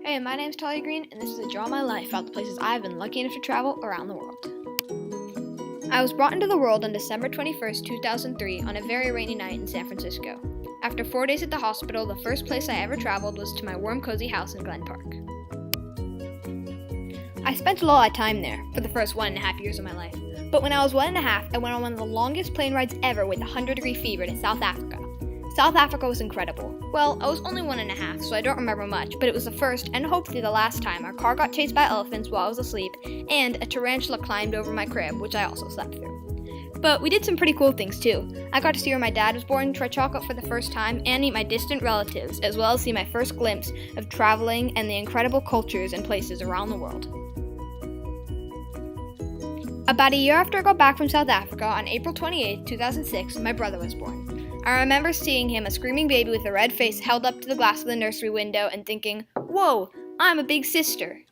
Hey, my name's Talia Green, and this is a Draw My Life about the places I've been lucky enough to travel around the world. I was brought into the world on December 21st, 2003, on a very rainy night in San Francisco. After 4 days at the hospital, the first place I ever traveled was to my warm, cozy house in Glen Park. I spent a lot of time there for the first 1.5 years of my life, but when I was 1.5, I went on one of the longest plane rides ever with 100-degree fever to South Africa. South Africa was incredible. Well, I was only 1.5, so I don't remember much, but it was the first and hopefully the last time our car got chased by elephants while I was asleep, and a tarantula climbed over my crib, which I also slept through. But we did some pretty cool things too. I got to see where my dad was born, try chocolate for the first time, and meet my distant relatives, as well as see my first glimpse of traveling and the incredible cultures and places around the world. About a year after I got back from South Africa, on April 28, 2006, my brother was born. I remember seeing him, a screaming baby with a red face held up to the glass of the nursery window, and thinking, "Whoa, I'm a big sister."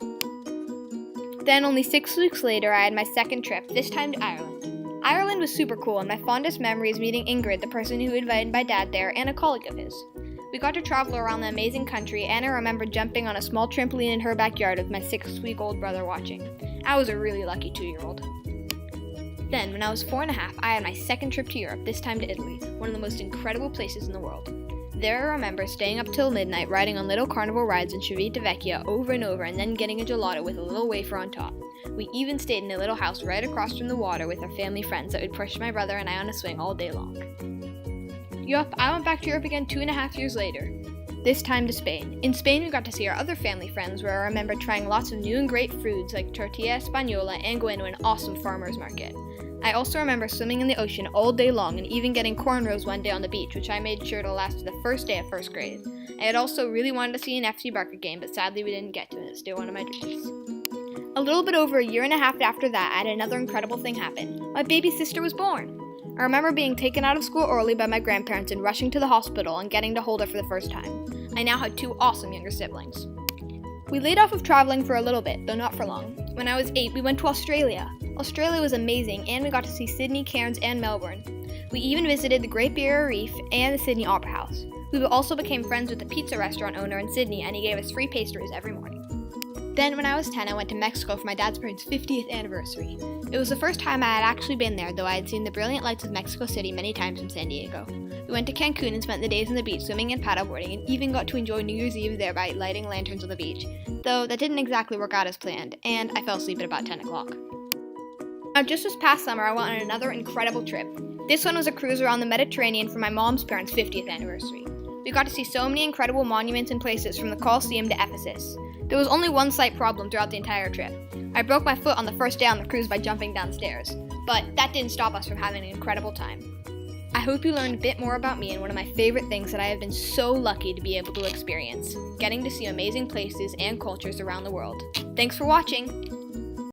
Then, only 6 weeks later, I had my second trip, this time to Ireland. Ireland was super cool, and my fondest memory is meeting Ingrid, the person who invited my dad there, and a colleague of his. We got to travel around the amazing country, and I remember jumping on a small trampoline in her backyard with my 6-week-old brother watching. I was a really lucky 2-year-old. Then, when I was 4.5, I had my second trip to Europe, this time to Italy, one of the most incredible places in the world. There I remember staying up till midnight, riding on little carnival rides in Civitavecchia over and over, and then getting a gelato with a little wafer on top. We even stayed in a little house right across from the water with our family friends that would push my brother and I on a swing all day long. Yup, I went back to Europe again 2.5 years later, this time to Spain. In Spain, we got to see our other family friends, where I remember trying lots of new and great foods like tortilla española and going to an awesome farmer's market. I also remember swimming in the ocean all day long and even getting cornrows one day on the beach, which I made sure to last to the first day of first grade. I had also really wanted to see an FC Barker game, but sadly we didn't get to it. It's still one of my dreams. A little bit over 1.5 years after that, I had another incredible thing happen. My baby sister was born. I remember being taken out of school early by my grandparents and rushing to the hospital and getting to hold her for the first time. I now had 2 awesome younger siblings. We laid off of traveling for a little bit, though not for long. When I was 8, we went to Australia. Australia was amazing, and we got to see Sydney, Cairns, and Melbourne. We even visited the Great Barrier Reef and the Sydney Opera House. We also became friends with the pizza restaurant owner in Sydney, and he gave us free pastries every morning. Then, when I was 10, I went to Mexico for my dad's parents' 50th anniversary. It was the first time I had actually been there, though I had seen the brilliant lights of Mexico City many times from San Diego. We went to Cancun and spent the days on the beach swimming and paddleboarding, and even got to enjoy New Year's Eve there by lighting lanterns on the beach, though that didn't exactly work out as planned, and I fell asleep at about 10 o'clock. Now, just this past summer, I went on another incredible trip. This one was a cruise around the Mediterranean for my mom's parents' 50th anniversary. We got to see so many incredible monuments and places, from the Colosseum to Ephesus. There was only one slight problem throughout the entire trip. I broke my foot on the first day on the cruise by jumping downstairs, but that didn't stop us from having an incredible time. I hope you learned a bit more about me and one of my favorite things that I have been so lucky to be able to experience, getting to see amazing places and cultures around the world. Thanks for watching!